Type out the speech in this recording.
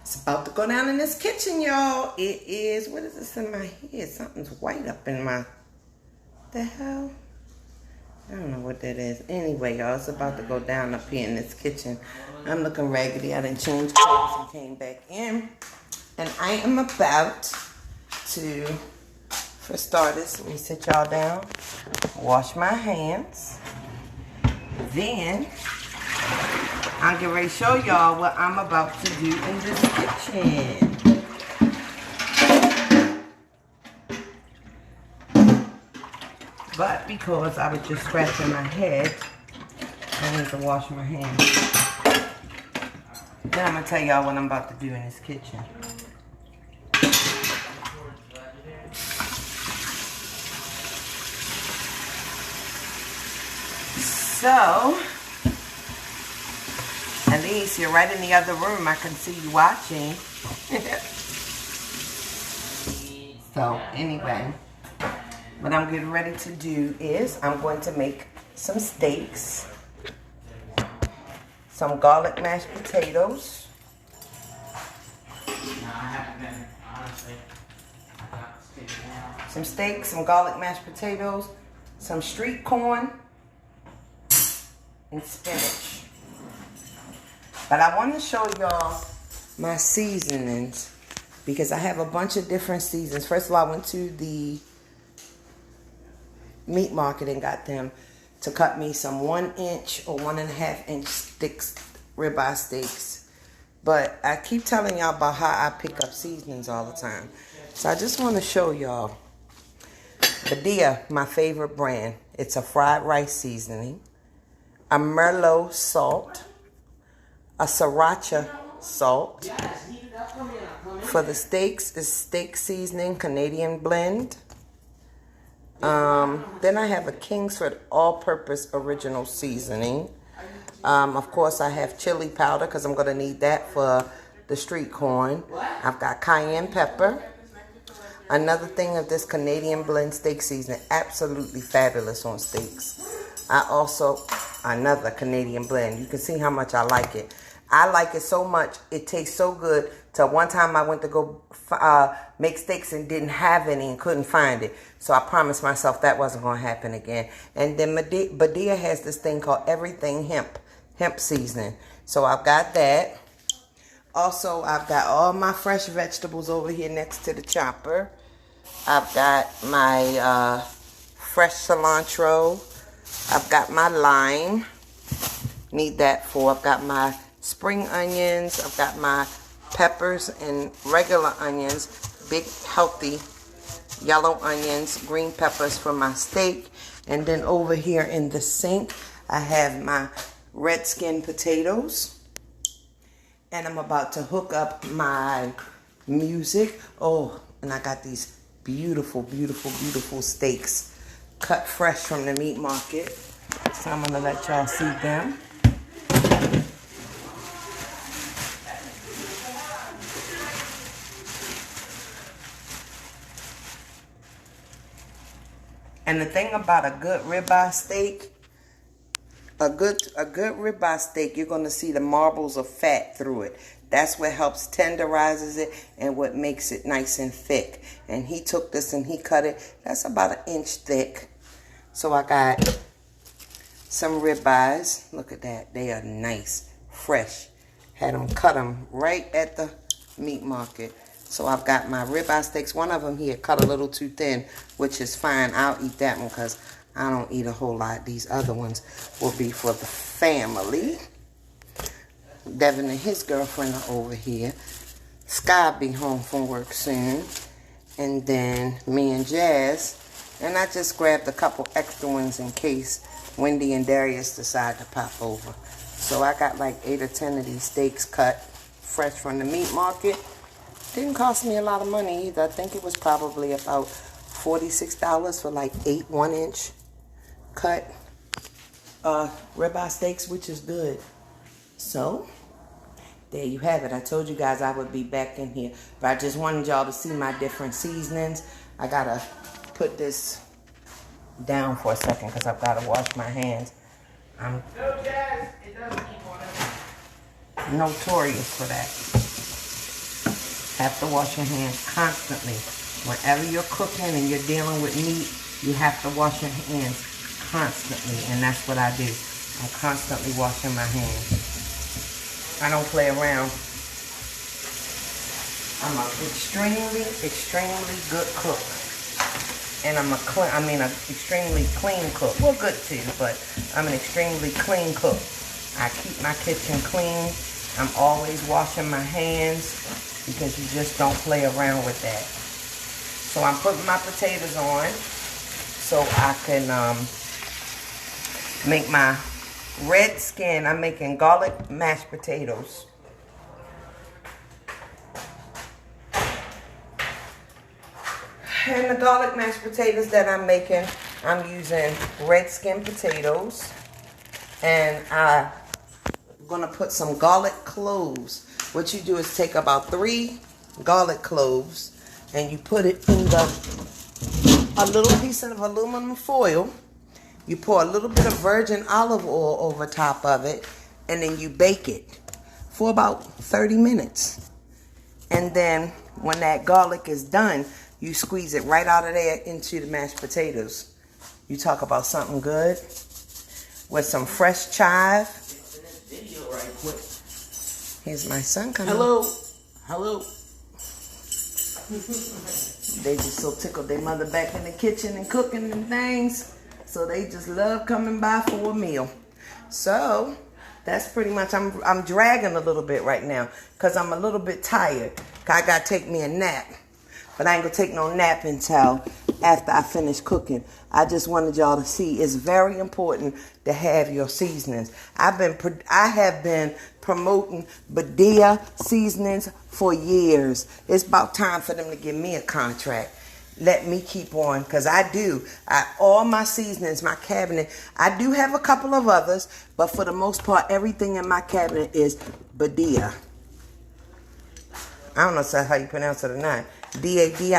It's about to go down in this kitchen, y'all. It is, what is this in my head? Something's white up in my, the hell? I don't know what that is. Anyway, y'all, it's about to go down up here in this kitchen. I'm looking raggedy. I done changed clothes and came back in. And I am about to, for starters, let me sit y'all down, wash my hands. Then, I'll get ready to show y'all what I'm about to do in this kitchen. But because I was just scratching my head, I need to wash my hands. Then I'm going to tell y'all what I'm about to do in this kitchen. So, at least you're right in the other room. I can see you watching. So, anyway, what I'm getting ready to do is I'm going to make some steaks, some garlic mashed potatoes, some steaks, some garlic mashed potatoes, some street corn, and spinach. But I want to show y'all my seasonings because I have a bunch of different seasons. First of all, I went to the meat market and got them to cut me some 1-inch or 1.5-inch sticks, ribeye steaks. But I keep telling y'all about how I pick up seasonings all the time. So I just want to show y'all. Badia, my favorite brand. It's a fried rice seasoning, a Merlot salt, a Sriracha salt. For the steaks, is steak seasoning, Canadian blend. Then I have a Kingsford all-purpose original seasoning. Of course, I have chili powder because I'm going to need that for the street corn. I've got cayenne pepper. Another thing of this Canadian blend steak seasoning, absolutely fabulous on steaks. I also, another Canadian blend. You can see how much I like it. I like it so much, it tastes so good. Till one time I went to go make steaks and didn't have any and couldn't find it. So I promised myself that wasn't going to happen again. And then Badia has this thing called Everything Hemp seasoning. So I've got that. Also, I've got all my fresh vegetables over here next to the chopper. I've got my fresh cilantro. I've got my lime. Need that for. I've got my spring onions. I've got my peppers and regular onions. Big, healthy yellow onions. Green peppers for my steak. And then over here in the sink, I have my red skin potatoes. And I'm about to hook up my music. Oh, and I got these beautiful, beautiful, beautiful steaks cut fresh from the meat market. So I'm going to let y'all see them. And the thing about a good ribeye steak, a good ribeye steak, you're going to see the marbles of fat through it. That's what helps tenderizes it and what makes it nice and thick. And he took this and he cut it. That's about 1 inch thick. So I got some ribeyes. Look at that. They are nice, fresh. Had them cut them right at the meat market. So I've got my ribeye steaks. One of them here cut a little too thin, which is fine. I'll eat that one because I don't eat a whole lot. These other ones will be for the family. Devin and his girlfriend are over here. Sky be home from work soon. And then me and Jazz. And I just grabbed a couple extra ones in case Wendy and Darius decide to pop over. So I got like 8 or 10 of these steaks cut fresh from the meat market. Didn't cost me a lot of money either. I think it was probably about $46 for like 8 1-inch cut ribeye steaks, which is good. So there you have it. I told you guys I would be back in here, but I just wanted y'all to see my different seasonings. I gotta put this down for a second because I've got to wash my hands. No, Jazz, it doesn't keep on it. notorious for that. Have to wash your hands constantly. Whenever you're cooking and you're dealing with meat, you have to wash your hands constantly, and that's what I do. I'm constantly washing my hands. I don't play around. I'm an extremely, extremely good cook. And I'm an extremely clean cook. Well, good too, but I'm an extremely clean cook. I keep my kitchen clean. I'm always washing my hands because you just don't play around with that. So I'm putting my potatoes on so I can make my red skin. I'm making garlic mashed potatoes. And the garlic mashed potatoes that I'm making, I'm using red skin potatoes. And I'm gonna put some garlic cloves. What you do is take about 3 garlic cloves and you put it in a little piece of aluminum foil. You pour a little bit of virgin olive oil over top of it, and then you bake it for about 30 minutes. And then when that garlic is done, you squeeze it right out of there into the mashed potatoes. You talk about something good with some fresh chive. Here's my son coming. Hello. Hello. They just so tickled their mother back in the kitchen and cooking and things. So they just love coming by for a meal. So that's pretty much, I'm dragging a little bit right now because I'm a little bit tired. I got to take me a nap. But I ain't going to take no nap until after I finish cooking. I just wanted y'all to see it's very important to have your seasonings. I have been promoting Badia seasonings for years. It's about time for them to give me a contract. Let me keep on, because all my seasonings, my cabinet, I do have a couple of others, but for the most part, everything in my cabinet is Badia. I don't know if that's how you pronounce it or not. Badia.